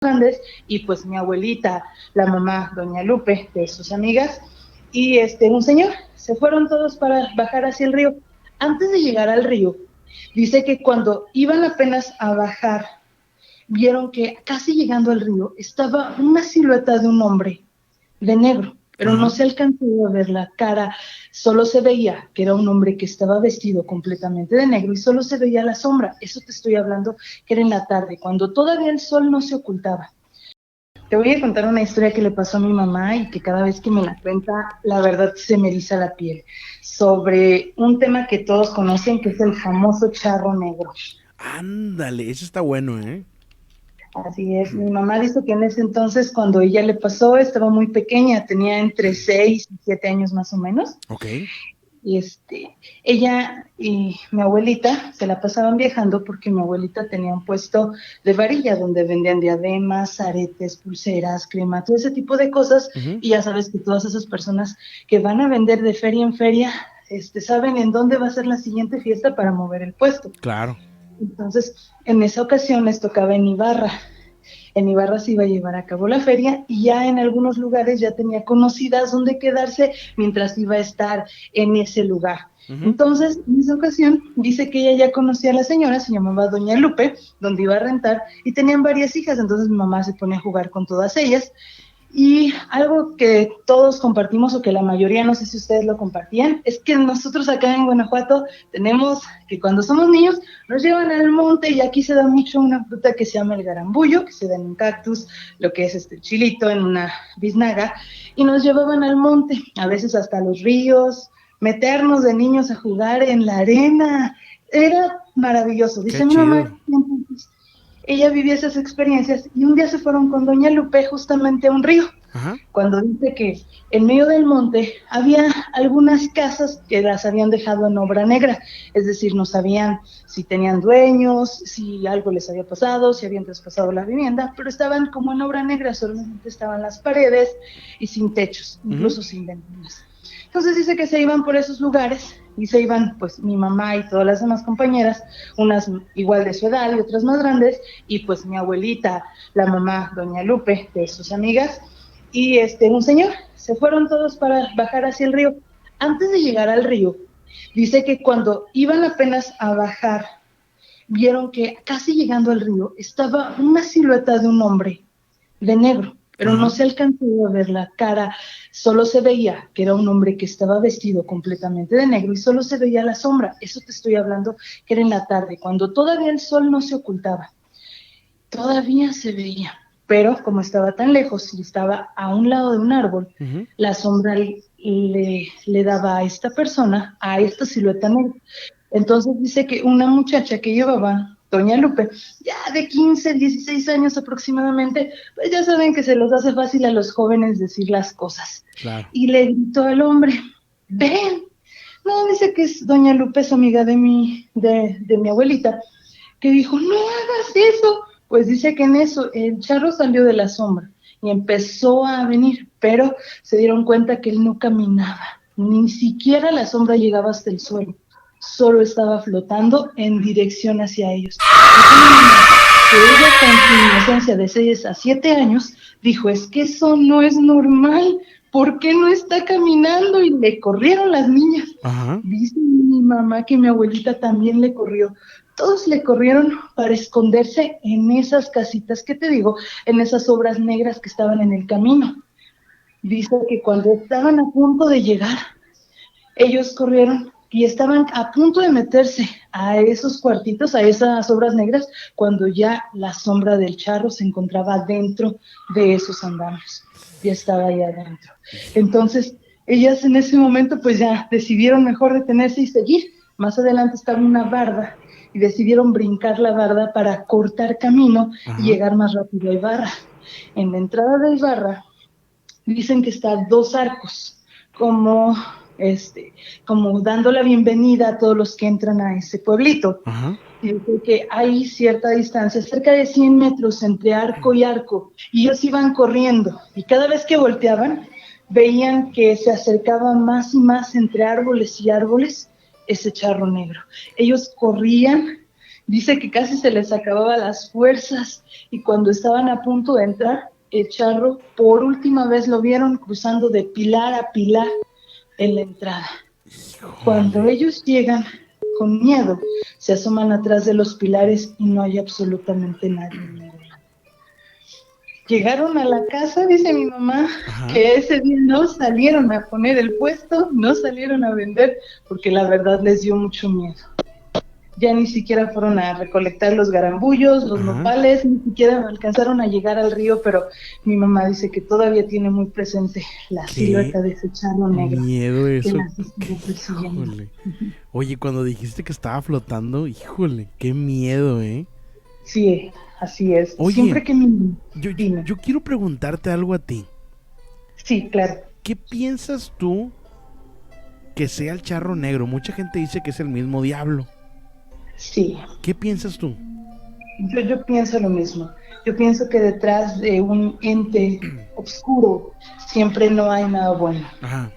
Hernández y pues mi abuelita, la mamá doña Lupe, de sus amigas, y un señor. Se fueron todos para bajar hacia el río. Antes de llegar al río, dice que cuando iban apenas a bajar, vieron que casi llegando al río estaba una silueta de un hombre de negro, pero no Ajá. se alcanzó a ver la cara, solo se veía que era un hombre que estaba vestido completamente de negro y solo se veía la sombra. Eso te estoy hablando que era en la tarde, cuando todavía el sol no se ocultaba. Te voy a contar una historia que le pasó a mi mamá y que cada vez que me la cuenta, la verdad se me eriza la piel, sobre un tema que todos conocen, que es el famoso charro negro. Ándale, eso está bueno, ¿eh? Así es, mi mamá dice que en ese entonces, cuando ella le pasó, estaba muy pequeña, tenía entre 6 y 7 años más o menos, Ok. y ella y mi abuelita se la pasaban viajando porque mi abuelita tenía un puesto de varilla donde vendían diademas, aretes, pulseras, crema, todo ese tipo de cosas, Ujú. y ya sabes que todas esas personas que van a vender de feria en feria, saben en dónde va a ser la siguiente fiesta para mover el puesto. Claro. Entonces, en esa ocasión les tocaba en Ibarra. En Ibarra se iba a llevar a cabo la feria y ya en algunos lugares ya tenía conocidas dónde quedarse mientras iba a estar en ese lugar. Ujú. Entonces, en esa ocasión, dice que ella ya conocía a la señora, se llamaba Doña Lupe, donde iba a rentar, y tenían varias hijas, entonces mi mamá se pone a jugar con todas ellas, y algo que todos compartimos, o que la mayoría, no sé si ustedes lo compartían, es que nosotros acá en Guanajuato tenemos que cuando somos niños nos llevan al monte, y aquí se da mucho una fruta que se llama el garambullo, que se da en un cactus, lo que es chilito en una biznaga, y nos llevaban al monte, a veces hasta los ríos, meternos de niños a jugar en la arena. Era maravilloso. Qué Dice mi mamá chido. que entonces ella vivía esas experiencias, y un día se fueron con Doña Lupe justamente a un río, Ajá. cuando dice que en medio del monte había algunas casas que las habían dejado en obra negra, es decir, no sabían si tenían dueños, si algo les había pasado, si habían traspasado la vivienda, pero estaban como en obra negra, solamente estaban las paredes y sin techos, Ujú. incluso sin ventanas. Entonces dice que se iban por esos lugares, y se iban pues mi mamá y todas las demás compañeras, unas igual de su edad y otras más grandes, y pues mi abuelita, la mamá doña Lupe, de sus amigas, y un señor. Se fueron todos para bajar hacia el río. Antes de llegar al río, dice que cuando iban apenas a bajar, vieron que casi llegando al río estaba una silueta de un hombre de negro, pero no Ajá. se alcanzó a ver la cara, solo se veía que era un hombre que estaba vestido completamente de negro y solo se veía la sombra. Eso te estoy hablando que era en la tarde, cuando todavía el sol no se ocultaba. Todavía se veía, pero como estaba tan lejos y estaba a un lado de un árbol, Ujú. la sombra le daba a esta persona, a esta silueta negra. Entonces dice que una muchacha que llevaba, doña Lupe, ya de 15, 16 años aproximadamente, pues ya saben que se los hace fácil a los jóvenes decir las cosas. Claro. Y le gritó al hombre, ven. No, dice que es doña Lupe, es amiga de mi abuelita, que dijo, no hagas eso. Pues dice que en eso el charro salió de la sombra y empezó a venir, pero se dieron cuenta que él no caminaba, ni siquiera la sombra llegaba hasta el suelo, solo estaba flotando en dirección hacia ellos. Dice mi mamá que ella, con su inocencia de 6 a 7 años, dijo, es que eso no es normal, ¿por qué no está caminando? Y le corrieron las niñas. Ajá. Dice mi mamá que mi abuelita también le corrió. Todos le corrieron para esconderse en esas casitas que te digo, en esas obras negras que estaban en el camino. Dice que cuando estaban a punto de llegar, ellos corrieron y estaban a punto de meterse a esos cuartitos, a esas obras negras, cuando ya la sombra del charro se encontraba dentro de esos andamios. Ya estaba ahí adentro. Entonces, ellas en ese momento pues ya decidieron mejor detenerse y seguir. Más adelante estaba una barda y decidieron brincar la barda para cortar camino y Ajá. llegar más rápido a Ibarra. En la entrada de Ibarra dicen que está 2 arcos, como como dando la bienvenida a todos los que entran a ese pueblito. Ajá. Y dice que hay cierta distancia, cerca de 100 metros entre arco y arco, y ellos iban corriendo, y cada vez que volteaban, veían que se acercaba más y más entre árboles y árboles ese charro negro. Ellos corrían, Dice que casi se les acababa las fuerzas y cuando estaban a punto de entrar, el charro por última vez lo vieron cruzando de pilar a pilar en la entrada. Cuando ellos llegan, con miedo, se asoman atrás de los pilares y no hay absolutamente nadie. Llegaron a la casa, dice mi mamá, que ese día no salieron a poner el puesto, no salieron a vender, porque la verdad les dio mucho miedo. Ya ni siquiera fueron a recolectar los garambullos, los nopales, ni siquiera alcanzaron a llegar al río, pero mi mamá dice que todavía tiene muy presente la silueta de ese charro negro. Miedo eso. Híjole. Oye, cuando dijiste que estaba flotando, híjole, qué miedo, ¿eh? Sí, así es. Oye, siempre que yo quiero preguntarte algo a ti. Sí, claro. ¿Qué piensas tú que sea el charro negro? Mucha gente dice que es el mismo diablo. Sí. ¿Qué piensas tú? Yo pienso lo mismo. Yo pienso que detrás de un ente oscuro siempre no hay nada bueno. Ajá.